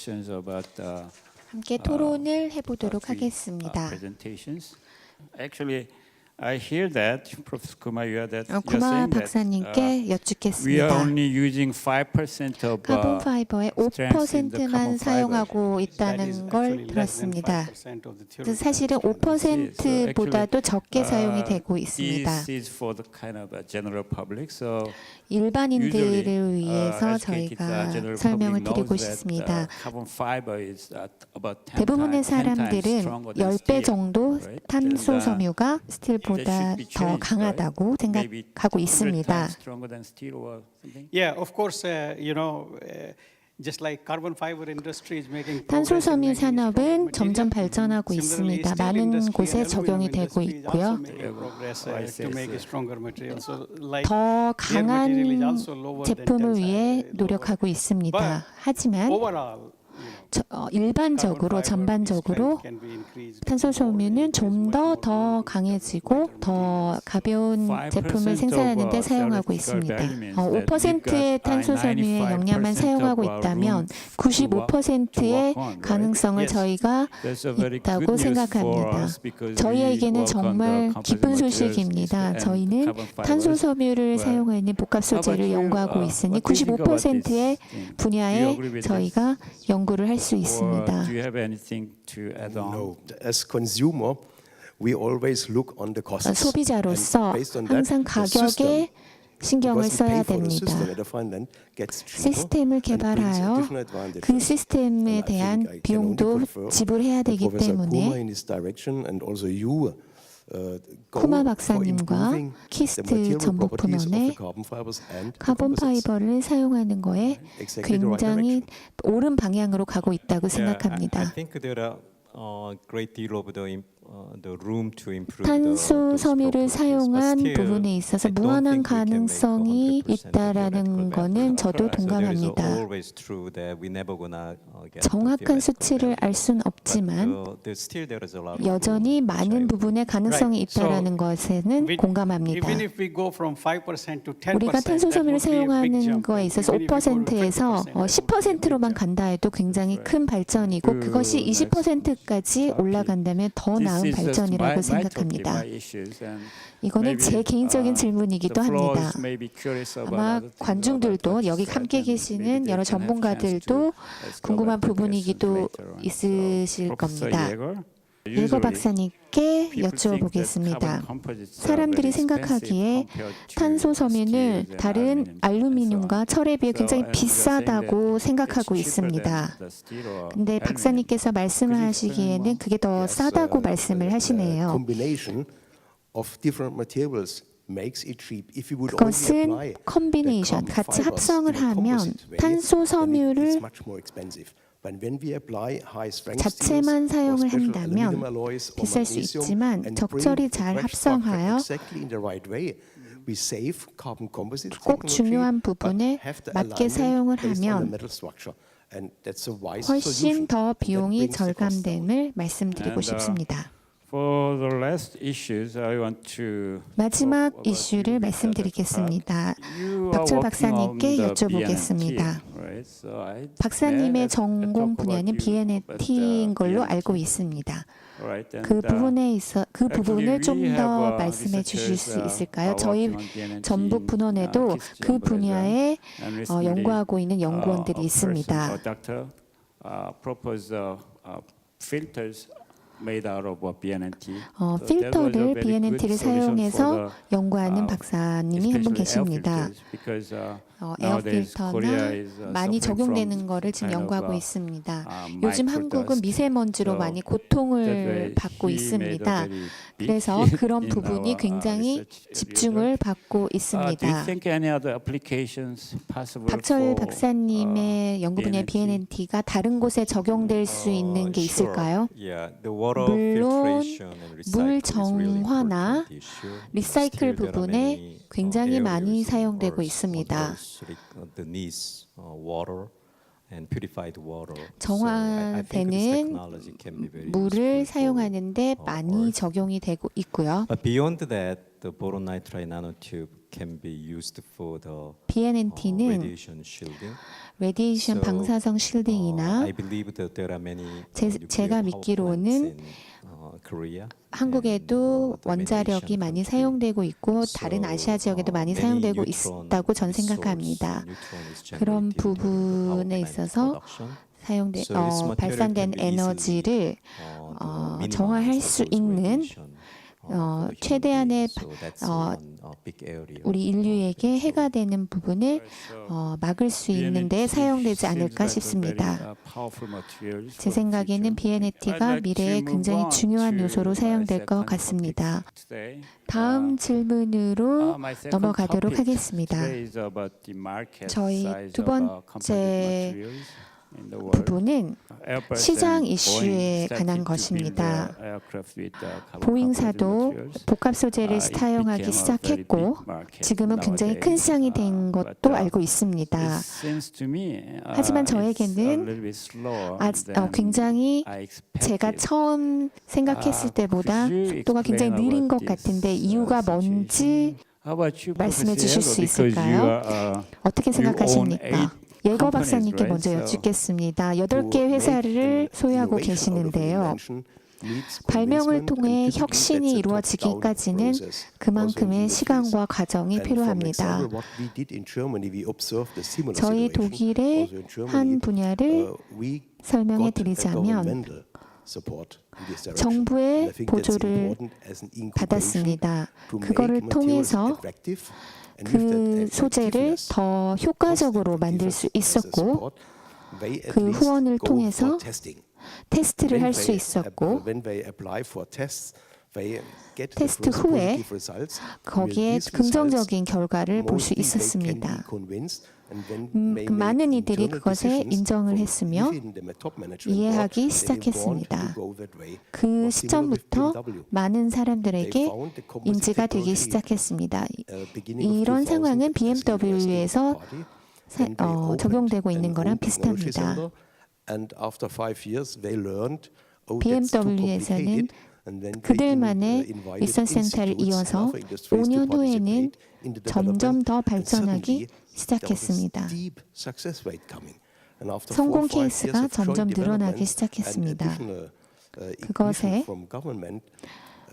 함께 토론을 해보도록 하겠습니다. Actually, I hear that, Professor Kumar, 구마 박사님께 여쭙겠습니다. 카본 파이버의 5%만 사용하고 있다는 걸 들었습니다. 사실은 5%보다도 적게 사용이 되고 있습니다. 일반인들을 위해서 저희가 설명을 드리고 싶습니다. 대부분의 사람들은 10배 정도 탄소 섬유가 스틸보다 더 강하다고 생각하고 있습니다. Yeah, of course, just like carbon fiber industry is making 탄소 섬유 산업은 점점 발전하고 있습니다. 많은 곳에 적용이 되고 있고요. 더 강한 제품을 위해 노력하고 있습니다. 하지만 일반적으로 전반적으로 탄소 섬유는 좀 더 강해지고 더 가벼운 제품을 생산하는 데 사용하고 있습니다. 5%의 탄소 섬유의 역량만 사용하고 있다면 95%의 가능성을 저희가 있다고 생각합니다. 저희에게는 정말 기쁜 소식입니다. 저희는 탄소 섬유를 사용하는 복합 소재를 연구하고 있으니 95%의 분야에 저희가 연구를 할 수 있습니다. Do you have anything to add on? No, as consumer, we always look on the costs. 소비자로서 And based on that, 항상 the system, 가격에 신경을 because we pay 써야 for the 됩니다. system at a fund and gets cheaper 시스템을 and brings 개발하여 additional advantages. 그 시스템에 And I 대한 think I can only 비용도 confirm 지불해야 that 되기 Professor Kuma 때문에 in this direction and also you go 쿠마 for 박사님과 improving the 키스트 material 전북 properties of 분원의 the carbon fibers and the 카본 composites. 파이버를 사용하는 거에 Exactly the right 굉장히 direction. 옳은 방향으로 가고 있다고 I 생각합니다. think there are great deal of the room to improve 탄소 섬유를 사용한 부분에 있어서 무한한 가능성이 있다라는 거는 저도 동감합니다. 정확한 수치를 알 수는 없지만 여전히 많은 부분의 가능성이 있다라는 것에는 공감합니다. 우리가 탄소 섬유를 사용하는 거에 있어서 5%에서 10%로만 간다 해도 굉장히 큰 발전이고 그것이 20%까지 올라간다면 더 나은 발전이라고 생각합니다. 이거는 제 개인적인 질문이기도 합니다. 아마 관중들도 여기 함께 계시는 여러 전문가들도 궁금한 부분이기도 있으실 겁니다. 예거 박사님께 여쭈어보겠습니다. 사람들이 생각하기에 탄소 섬유는 다른 알루미늄과 철에 비해 굉장히 비싸다고 생각하고 있습니다. 근데 박사님께서 말씀을 하시기에는 그게 더 싸다고 말씀을 하시네요. Combination of different materials makes it cheap. If you would only 그것은 apply 컨비네이션, the 같이 carbon 합성을 fibers in a 하면 composite way, 탄소 then it's 섬유를 much more expensive. But when we apply high strength 자체만 steels or 사용을 special 한다면 aluminum alloys or 비쌀 수 magnesium 있지만 and 적절히 bring 잘 the wedge structure 합성하여 exactly in the right way, we save carbon composite 꼭 technology, 중요한 but 부분에 have the 맞게 alignment 사용을 based on the 하면 metal structure. And that's a wise 훨씬 solution. 더 And that 비용이 brings the cost down. 절감됨을 말씀드리고 And, 싶습니다. For the last issues, I want to 마지막 talk about 이슈를 you. 말씀드리겠습니다. You are 박철 working 박사님께 on the 여쭤보겠습니다. BNT, right? So I 박사님의 may 전공 talk 분야는 about you, BNT인 but, 걸로 BNT, 알고 있습니다. right? And, 그 부분에 있어 그 부분을 좀 we 더 have, 말씀해 주실 수 researchers, 있을까요? are 저희 working on BNT 전북 분원에도 in, 그 Kiss 분야에 and recently, 연구하고 있는 연구원들이 a person, 있습니다. a doctor, proposed filters made out of BNT. So that was a 필터를 very good BNT를 solution for 사용해서 the, 연구하는 박사님이 한 분 especially air 계십니다. filters, because, 에어 nowadays Korea 필터나 is, 많이 suffering 적용되는 from 거를 지금 kind of, 연구하고 있습니다. microdust. 요즘 한국은 미세먼지로 So 많이 that 고통을 way 받고 he made a 있습니다. very big 그래서 hit 그런 in 부분이 our, 굉장히 research 집중을 받고 Do you 있습니다. think any other applications possible 박철 for, 박사님의 연구 분야 BNT가 다른 곳에 적용될 수 있는 게 있을까요? 물론 물 정화나 리사이클 부분에 굉장히 많이 사용되고 있습니다. 정화되는 물을 사용하는데 많이 적용이 되고 있고요. But beyond that, the boron nitride nanotube can be used for the BNT는 radiation shielding. 레디에이션 So, 방사성 실딩이나 I believe that there are many 제가 nuclear power 믿기로는 plants in, Korea. 한국에도 and, 원자력이 많이 사용되고 있고 다른 아시아 지역에도 많이 사용되고 있다고 전 생각합니다. 그런 부분에 있어서 발산된 에너지를 정화할 수 있는 최대한의 우리 인류에게 해가 되는 부분을 막을 수 있는 데 사용되지 않을까 싶습니다. 제 생각에는 BNT가 미래에 굉장히 중요한 요소로 사용될 것 같습니다. 다음 질문으로 넘어가도록 하겠습니다. 저희 두 번째 부분은 시장 이슈에 관한 것입니다. 보잉사도 복합 소재를 사용하기 시작했고 지금은 굉장히 큰 시장이 된 것도 알고 있습니다. 하지만 저에게는 굉장히 제가 처음 생각했을 때보다 속도가 굉장히 느린 것 같은데 이유가 뭔지 말씀해 주실 수 있을까요? 어떻게 생각하십니까? 예거 박사님께 먼저 여쭙겠습니다. 8개 회사를 소유하고 계시는데요. 발명을 통해 혁신이 이루어지기까지는 그만큼의 시간과 과정이 필요합니다. 저희 독일의 한 분야를 설명해 드리자면 정부의 보조를 받았습니다. 그거를 통해서 그 소재를 더 효과적으로 만들 수 있었고 그 후원을 통해서 테스트를 할 수 있었고 테스트 후에 거기에 긍정적인 결과를 볼 수 있었습니다. 많은 이들이 그것에 인정을 했으며 이해하기 시작했습니다. 그 시점부터 많은 사람들에게 인지가 되기 시작했습니다. 이런 상황은 BMW에서 적용되고 있는 거랑 비슷합니다. BMW에서는 그들만의 리서치 센터를 이어서 5년 후에는 점점 더 발전하기 시작했습니다. 성공 케이스가 점점 늘어나기 시작했습니다. 그것에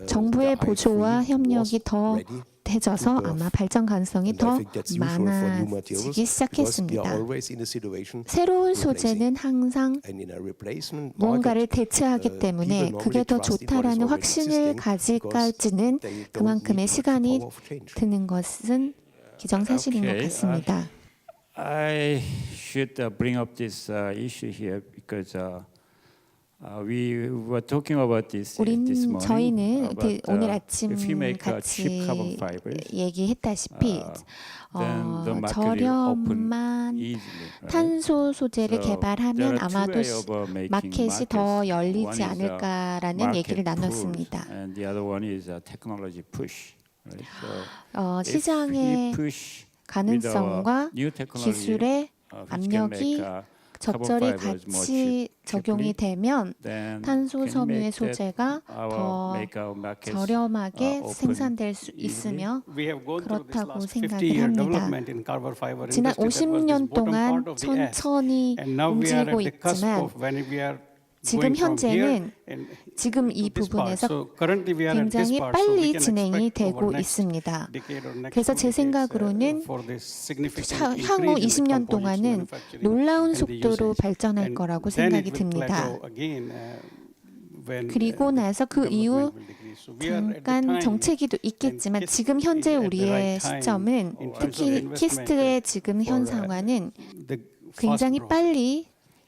정부의 보조와 협력이 더 해져서 아마 발전 가능성이 더 많아지기 시작했습니다. 새로운 소재는 항상 뭔가를 대체하기 때문에 그게 더 좋다라는 확신을 가지기까지는 그만큼의 시간이 드는 것은 기정사실인 것 같습니다. I should bring up this issue here because we were talking about this this morning. 저희는 about, 오늘 아침 if you make 같이 cheap carbon fibers, 얘기했다시피 then the market will open 저렴한 easily, right? 탄소 소재를 So 개발하면 there are 아마도 two ways of making 마켓이 더 markets. 열리지 One is 않을까라는 market 얘기를 pull, 나눴습니다. and the other one is technology push. Right? So if 시장의 we push 가능성과 with new technology, 기술의 which can 압력이 make, 적절히 carbon fibers more 같이 적용이 되면 then 탄소 can 섬유의 make that 소재가 더 make our markets, 저렴하게 open 생산될 수 easily. 있으며 We have gone through this 그렇다고 last 생각을 50-year 합니다. development in carbon fiber 지난 industry. That was this 50년 bottom 동안 part of the S. 천천히 And now we are 움직이고 at the cusp 있지만 of when we are 지금 going from here 현재는 and 지금 이 to this part. 부분에서 So currently we are at this 굉장히 part. So we 빨리 can 진행이 expect 되고 over next 있습니다. decade or next 그래서 제 2 decades, 생각으로는 for this significant 향후 increase in the 20년 composites 동안은 manufacturing 놀라운 and the 속도로 usage. 발전할 And 거라고 then 생각이 it will 듭니다. plateau again, when, 그리고 나서 그 이후 development will decrease. So we are at the 잠깐 time 정체기도 있겠지만 and 지금 현재 at the 우리의 right time 시점은 in terms of 특히 investment 키스트의 지금 현 for, 상황은 the fast 굉장히 growth. 빨리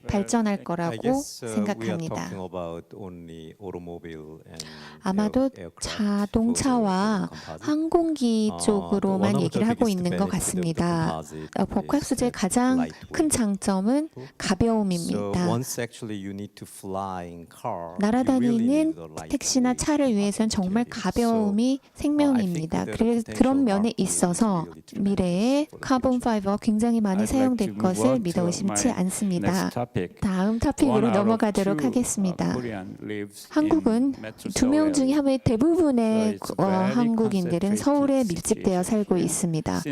발전할 I 거라고 guess we are 생각합니다. talking about only automobile and 아마도 aircraft 자동차와 for the composite. 항공기 쪽으로만 one of 얘기를 the 하고 biggest 있는 것 benefit of the 같습니다. composite 복합 is 소재의 that 가장 lightweight. 큰 장점은 So 가벼움입니다. once actually you need to fly in car, you really 날아다니는 need the lightweight 택시나 차를 위해서는 정말 materials. 가벼움이 생명입니다. 그래서 그런 면에 있어서 미래에 카본 파이버가 굉장히 많이 사용될 것을 믿어 의심치 않습니다. 다음 토픽으로 넘어가도록 하겠습니다. 한국은 2명 중에 한 명의 대부분의 한국인들은 서울에 밀집되어 살고 있습니다.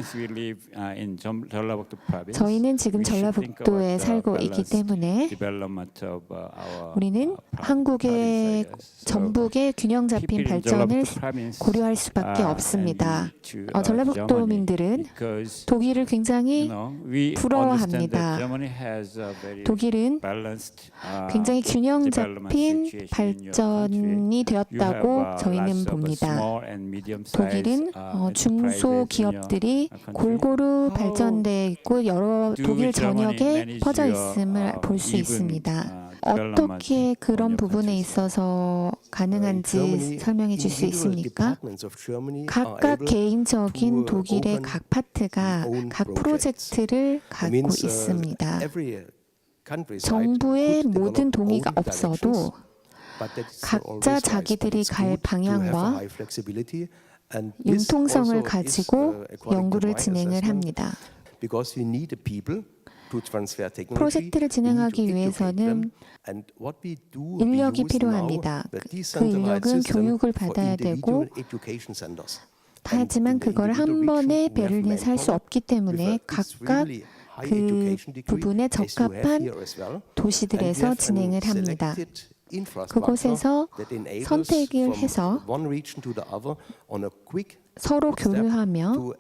저희는 지금 전라북도에 살고 있기 때문에 우리는 한국의 전북의 균형 잡힌 발전을 고려할 수밖에 없습니다. 전라북도민들은 독일을 굉장히 부러워합니다. 독일은 굉장히 균형 잡힌 발전이 되었다고 저희는 봅니다. 독일은 중소기업들이 골고루 발전돼 있고 여러 독일 전역에 퍼져 있음을 볼 수 있습니다. 어떻게 그런 부분에 있어서 가능한지 설명해 줄 수 있습니까? 각각 개인적인 독일의 각 파트가 각 프로젝트를 갖고 있습니다. 정부의 모든 동의가 없어도 각자 자기들이 갈 방향과 융통성을 가지고 연구를 진행을 합니다. 프로젝트를 진행하기 위해서는 인력이 필요합니다. 그 인력은 교육을 받아야 되고, 하지만 그걸 한 번에 베를린에서 할 수 없기 때문에 각각 그 부분에 적합한 도시들에서 진행을 합니다. 그곳에서 선택을 해서 서로 교류하며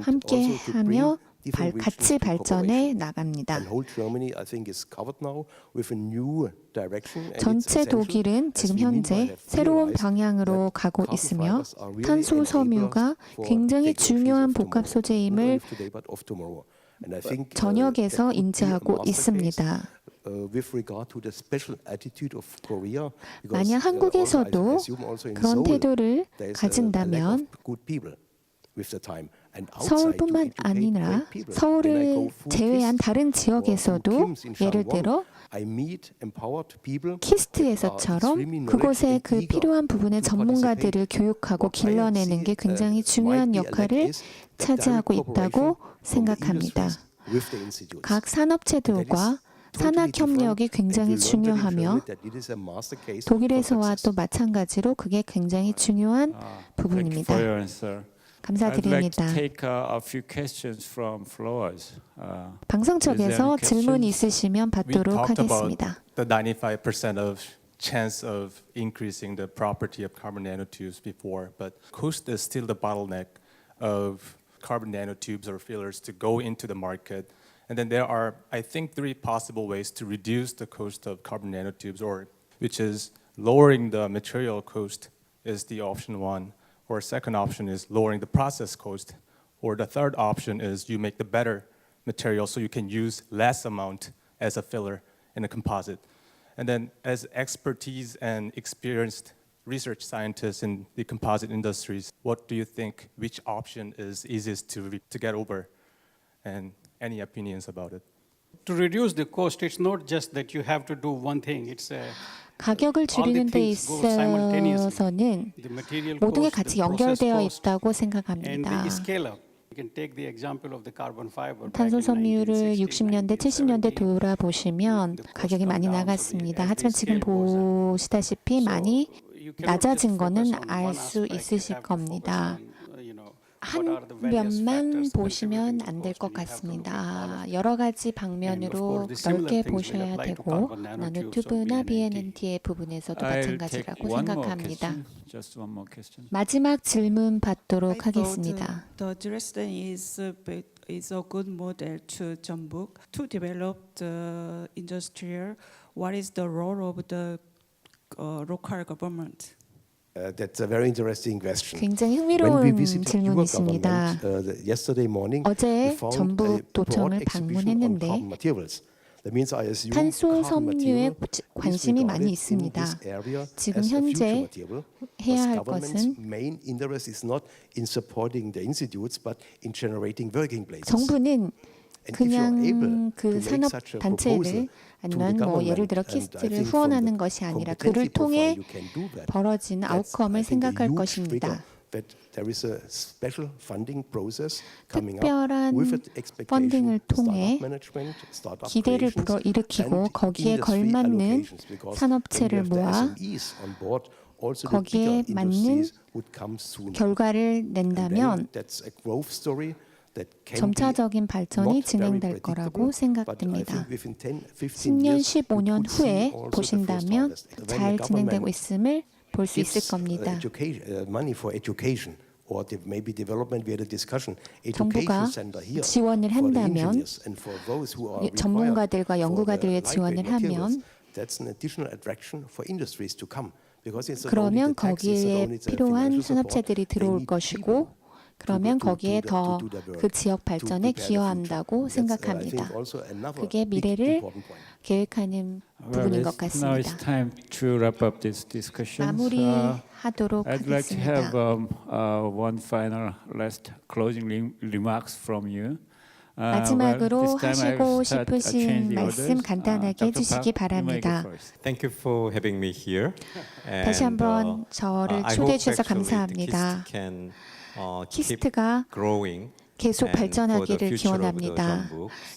함께하며 같이 발전해 나갑니다. 전체 독일은 지금 현재 새로운 방향으로 가고 있으며 탄소 섬유가 굉장히 중요한 복합 소재임을 전역에서 인지하고 있습니다. 만약 한국에서도 그런 태도를 가진다면 서울뿐만 아니라 서울을 제외한 다른 지역에서도 예를 들어 키스트에서처럼 그곳에 그 필요한 부분의 전문가들을 교육하고 길러내는 게 굉장히 중요한 역할을 차지하고 있다고 생각합니다. 각 산업체들과 산학 협력이 굉장히 중요하며 독일에서와 또 마찬가지로 그게 굉장히 중요한 부분입니다. 감사드립니다. 방송 쪽에서 질문 있으시면 받도록 하겠습니다. The 95% of chance of increasing the property of carbon nanotubes before, but cost is still the bottleneck of carbon nanotubes or fillers to go into the market. And then there are, I think, 3 possible ways to reduce the cost of carbon nanotubes, or which is lowering the material cost is the option 1, or second option is lowering the process cost, or the third option is you make the better material so you can use less amount as a filler in a composite. And then as expertise and experienced research scientists in the composite industries, what do you think, which option is easiest to get over? And any opinions about it? To reduce the cost, it's not just that you have to do one thing. It's 가격을 줄이는 데 있어서는 모든 게 같이 연결되어 있다고 생각합니다. 탄소 섬유를 60년대, 70년대 돌아보시면 가격이 많이 나갔습니다. 하지만 지금 보시다시피 많이 낮아진 거는 알 수 있으실 겁니다. 한 면만 보시면 안 될 것 같습니다. 여러 가지 방면으로 넓게 보셔야 되고 나노튜브나 BNNT의 부분에서도 마찬가지라고 생각합니다. 마지막 질문 받도록 하겠습니다. The Dresden is a good model to Jeonbuk to develop the industrial. What is the role of the local government? That's a very interesting question. 굉장히 흥미로운 질문이십니다. 어제 전북도청을 방문했는데 탄소 섬유에 관심이 많이 있습니다. 지금 현재 해야 할 것은 정부는 그냥 그 산업 단체를 아니면 뭐 예를 들어 키스트를 후원하는 것이 아니라 그를 통해 벌어진 아웃컴을 생각할 것입니다. 특별한 펀딩을 통해 기대를 불어일으키고 거기에 걸맞는 산업체를 모아 거기에 맞는 결과를 낸다면 점차적인 발전이 진행될 거라고 생각됩니다. 10년, 15년 후에 보신다면 잘 진행되고 있음을 볼 수 있을 겁니다. 정부가 지원을 한다면 전문가들과 연구가들 위해 지원을 하면 그러면 거기에 필요한 산업체들이 들어올 것이고 그러면 거기에 더 그 지역 발전에 기여한다고 생각합니다. 그게 미래를 계획하는 부분인 것 같습니다. 마무리하도록 하겠습니다. One final last closing remarks from you. 마지막으로 하시고 싶으신 말씀 간단하게 해주시기 바랍니다. Thank you for having me here. 다시 한번 저를 초대해 주셔서 감사합니다. 키스트가 계속 발전하기를 기원합니다.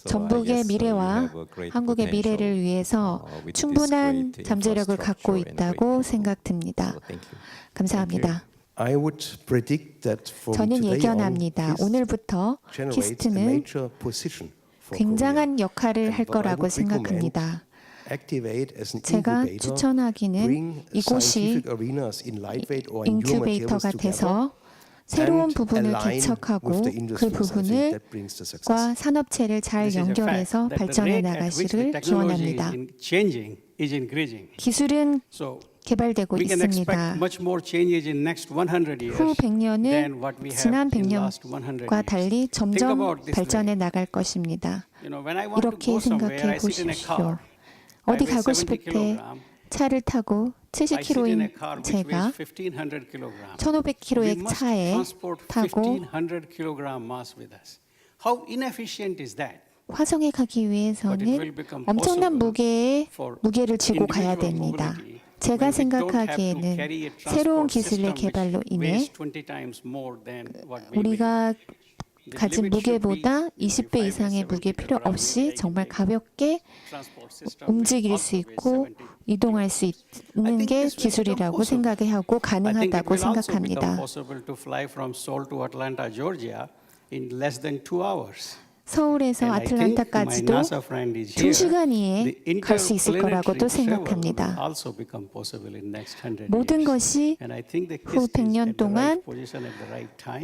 전북의 미래와 한국의 미래를 위해서 충분한 잠재력을 갖고 있다고 생각됩니다. 감사합니다. 저는 예견합니다. 오늘부터 키스트는 굉장한 역할을 할 거라고 생각합니다. 제가 추천하기는 이곳이 인큐베이터가 돼서 새로운 부분을 개척하고 그 부분과 산업체를 잘 연결해서 발전해 나가시를 기원합니다. 기술은 개발되고 있습니다. 후 100년은 지난 100년과 달리 점점 발전해 나갈 것입니다. 이렇게 생각해 보십시오. 어디 가고 싶을 때 차를 타고 70km인 제가 1500km의 차에 타고 화성에 가기 위해서는 엄청난 무게를 지고 가야 됩니다. 제가 생각하기에는 새로운 기술의 개발로 인해 우리가 가진 무게보다 20배 이상의 무게 필요 없이 정말 가볍게 움직일 수 있고 이동할 수 있는 게 기술이라고 생각하고 가능하다고 생각합니다. 서울에서 아틀란타까지도 2시간이에 갈 수 있을 거라고도 생각합니다. 모든 것이 후 100년 동안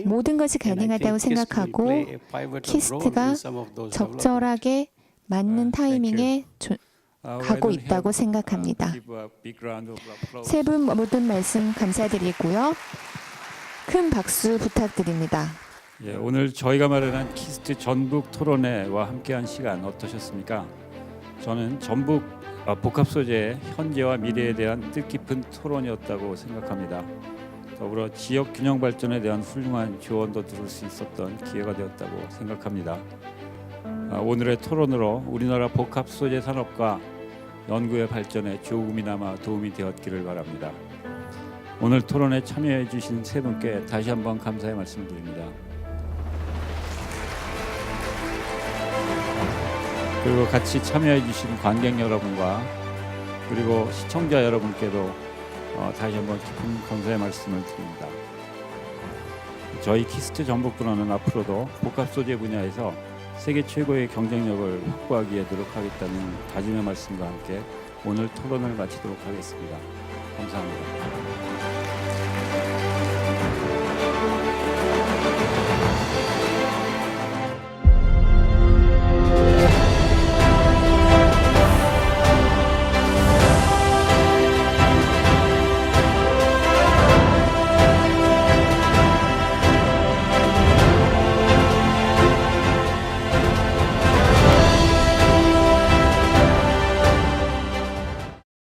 모든 것이 가능하다고 생각하고 키스트가 적절하게 맞는 타이밍에 가고 있다고 생각합니다. 세 분 모든 말씀 감사드리고요. 큰 박수 부탁드립니다. 예, 오늘 저희가 마련한 키스트 전북 토론회와 함께한 시간 어떠셨습니까? 저는 전북 복합 소재의 현재와 미래에 대한 뜻깊은 토론이었다고 생각합니다. 더불어 지역 균형 발전에 대한 훌륭한 조언도 들을 수 있었던 기회가 되었다고 생각합니다. 오늘의 토론으로 우리나라 복합 소재 산업과 연구의 발전에 조금이나마 도움이 되었기를 바랍니다. 오늘 토론에 참여해 주신 세 분께 다시 한번 감사의 말씀드립니다. 그리고 같이 참여해 주신 관객 여러분과 그리고 시청자 여러분께도 다시 한번 깊은 감사의 말씀을 드립니다. 저희 키스트 전북부는 앞으로도 복합 소재 분야에서 세계 최고의 경쟁력을 확보하기 위해 노력하겠다는 다짐의 말씀과 함께 오늘 토론을 마치도록 하겠습니다. 감사합니다.